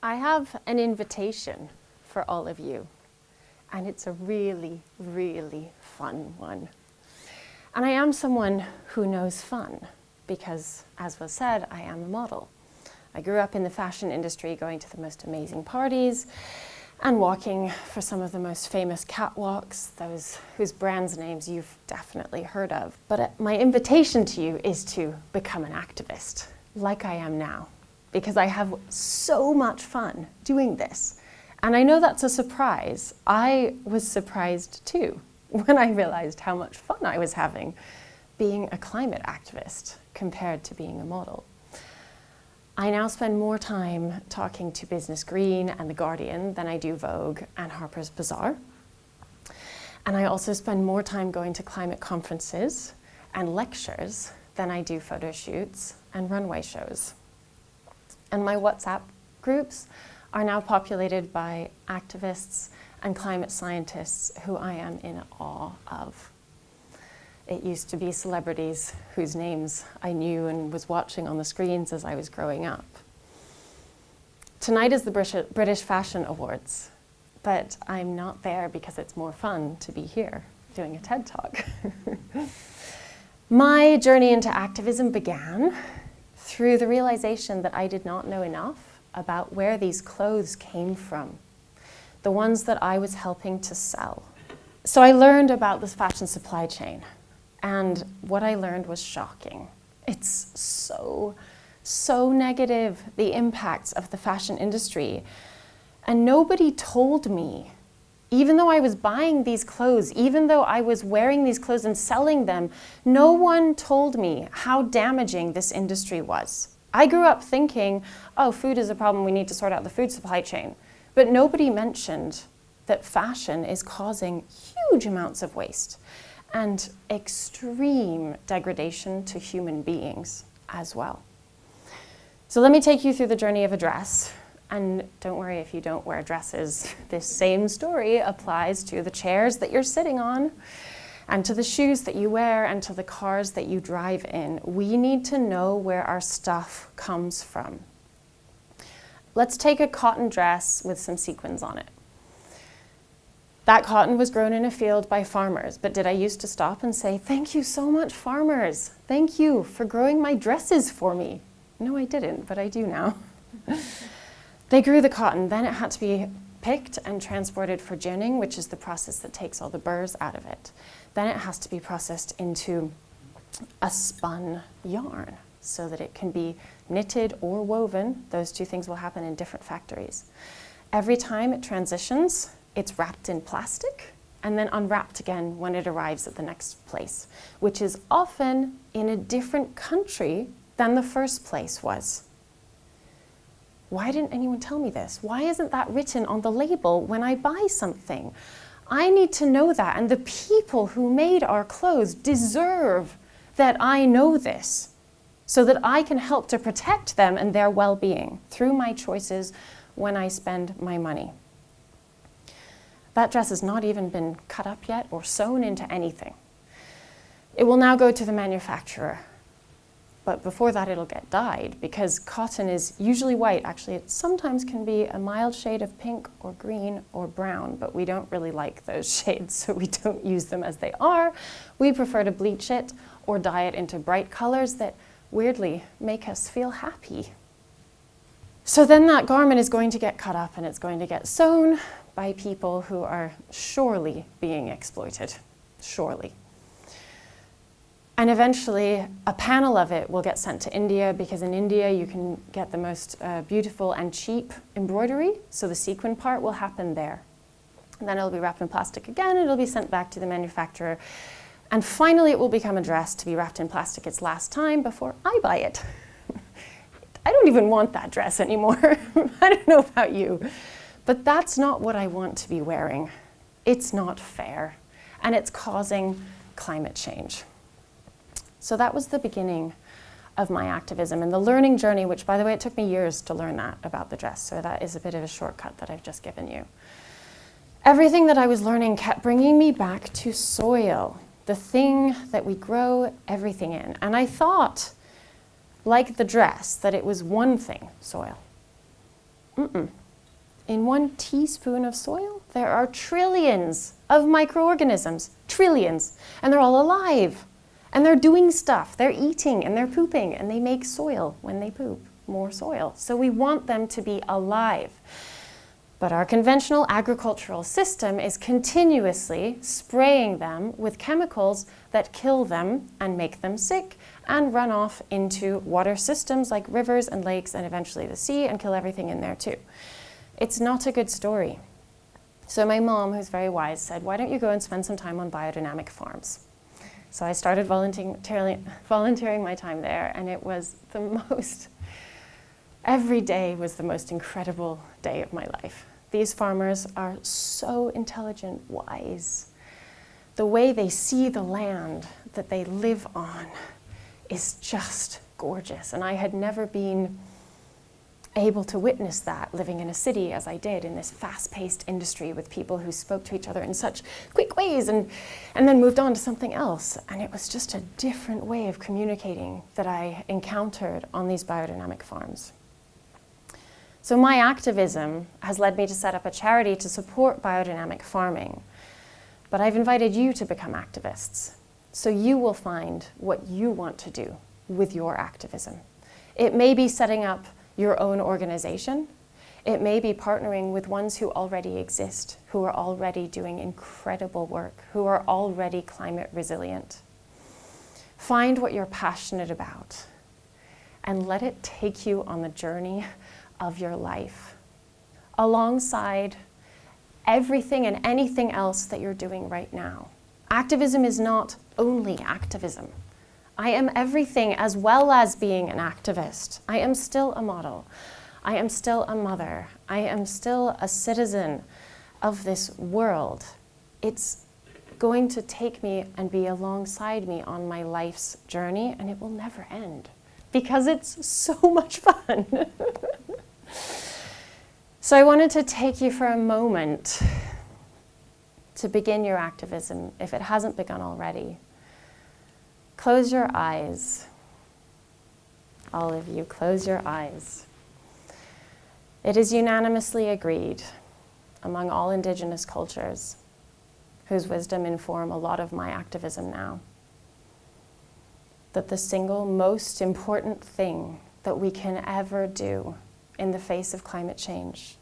I have an invitation for all of you, and it's a really, really fun one. And I am someone who knows fun because, as was said, I am a model. I grew up in the fashion industry, going to the most amazing parties and walking for some of the most famous catwalks, those whose brands' names you've definitely heard of. But my invitation to you is to become an activist, like I am now, because I have so much fun doing this. And I know that's a surprise. I was surprised too when I realized how much fun I was having being a climate activist compared to being a model. I now spend more time talking to Business Green and The Guardian than I do Vogue and Harper's Bazaar. And I also spend more time going to climate conferences and lectures than I do photo shoots and runway shows. And my WhatsApp groups are now populated by activists and climate scientists who I am in awe of. It used to be celebrities whose names I knew and was watching on the screens as I was growing up. Tonight is the British Fashion Awards, but I'm not there because it's more fun to be here doing a TED Talk. My journey into activism began through the realization that I did not know enough about where these clothes came from, the ones that I was helping to sell. So I learned about this fashion supply chain. And what I learned was shocking. It's so negative, the impacts of the fashion industry. And nobody told me, even though I was buying these clothes, even though I was wearing these clothes and selling them, no one told me how damaging this industry was. I grew up thinking, oh, food is a problem, we need to sort out the food supply chain. But nobody mentioned that fashion is causing huge amounts of waste and extreme degradation to human beings as well. So let me take you through the journey of a dress. And don't worry if you don't wear dresses. This same story applies to the chairs that you're sitting on, and to the shoes that you wear, and to the cars that you drive in. We need to know where our stuff comes from. Let's take a cotton dress with some sequins on it. That cotton was grown in a field by farmers, but did I used to stop and say, thank you so much, farmers. Thank you for growing my dresses for me. No, I didn't, but I do now. They grew the cotton, then it had to be picked and transported for ginning, which is the process that takes all the burrs out of it. Then it has to be processed into a spun yarn so that it can be knitted or woven. Those two things will happen in different factories. Every time it transitions, it's wrapped in plastic and then unwrapped again when it arrives at the next place, which is often in a different country than the first place was. Why didn't anyone tell me this? Why isn't that written on the label when I buy something? I need to know that, and the people who made our clothes deserve that I know this so that I can help to protect them and their well-being through my choices when I spend my money. That dress has not even been cut up yet or sewn into anything. It will now go to the manufacturer. But before that, it'll get dyed because cotton is usually white. Actually, it sometimes can be a mild shade of pink or green or brown, but we don't really like those shades, so we don't use them as they are. We prefer to bleach it or dye it into bright colors that weirdly make us feel happy. So then that garment is going to get cut up and it's going to get sewn by people who are surely being exploited, surely. And eventually a panel of it will get sent to India because in India you can get the most beautiful and cheap embroidery, so the sequin part will happen there. And then it'll be wrapped in plastic again, and it'll be sent back to the manufacturer. And finally it will become a dress to be wrapped in plastic its last time before I buy it. I don't even want that dress anymore. I don't know about you. But that's not what I want to be wearing. It's not fair, and it's causing climate change. So that was the beginning of my activism and the learning journey, which, by the way, it took me years to learn that about the dress, so that is a bit of a shortcut that I've just given you. Everything that I was learning kept bringing me back to soil, the thing that we grow everything in. And I thought, like the dress, that it was one thing, soil. In 1 teaspoon of soil, there are trillions of microorganisms, trillions, and they're all alive. And they're doing stuff, they're eating and they're pooping, and they make soil when they poop, more soil. So we want them to be alive. But our conventional agricultural system is continuously spraying them with chemicals that kill them and make them sick and run off into water systems like rivers and lakes and eventually the sea and kill everything in there too. It's not a good story. So my mom, who's very wise, said, why don't you go and spend some time on biodynamic farms? So I started volunteering my time there, and it was every day was the most incredible day of my life. These farmers are so intelligent, wise. The way they see the land that they live on is just gorgeous. And I had never been able to witness that living in a city as I did in this fast-paced industry with people who spoke to each other in such quick ways and then moved on to something else. And it was just a different way of communicating that I encountered on these biodynamic farms. So my activism has led me to set up a charity to support biodynamic farming. But I've invited you to become activists, so you will find what you want to do with your activism. It may be setting up your own organization. It may be partnering with ones who already exist, who are already doing incredible work, who are already climate resilient. Find what you're passionate about and let it take you on the journey of your life, alongside everything and anything else that you're doing right now. Activism is not only activism. I am everything as well as being an activist. I am still a model. I am still a mother. I am still a citizen of this world. It's going to take me and be alongside me on my life's journey, and it will never end because it's so much fun. So I wanted to take you for a moment to begin your activism, if it hasn't begun already. Close your eyes. All of you, close your eyes. It is unanimously agreed among all Indigenous cultures, whose wisdom inform a lot of my activism now, that the single most important thing that we can ever do in the face of climate change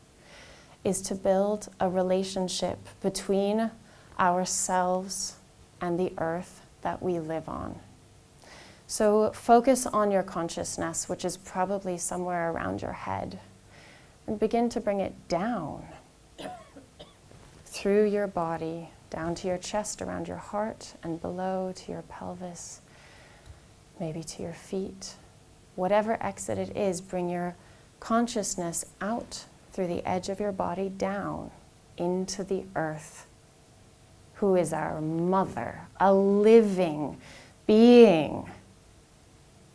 is to build a relationship between ourselves and the earth that we live on. So focus on your consciousness, which is probably somewhere around your head, and begin to bring it down through your body, down to your chest, around your heart, and below to your pelvis, maybe to your feet. Whatever exit it is, bring your consciousness out through the edge of your body down into the earth, who is our mother, a living being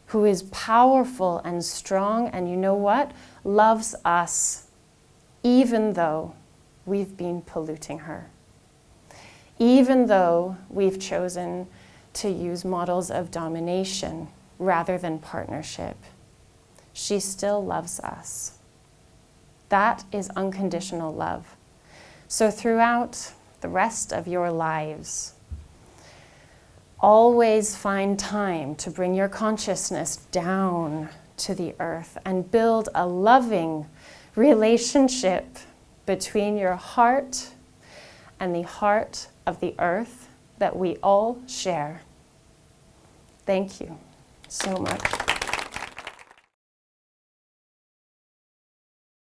who is powerful and strong, and you know what? Loves us even though we've been polluting her. Even though we've chosen to use models of domination rather than partnership, she still loves us. That is unconditional love. So throughout the rest of your lives, always find time to bring your consciousness down to the earth and build a loving relationship between your heart and the heart of the earth that we all share. Thank you so much.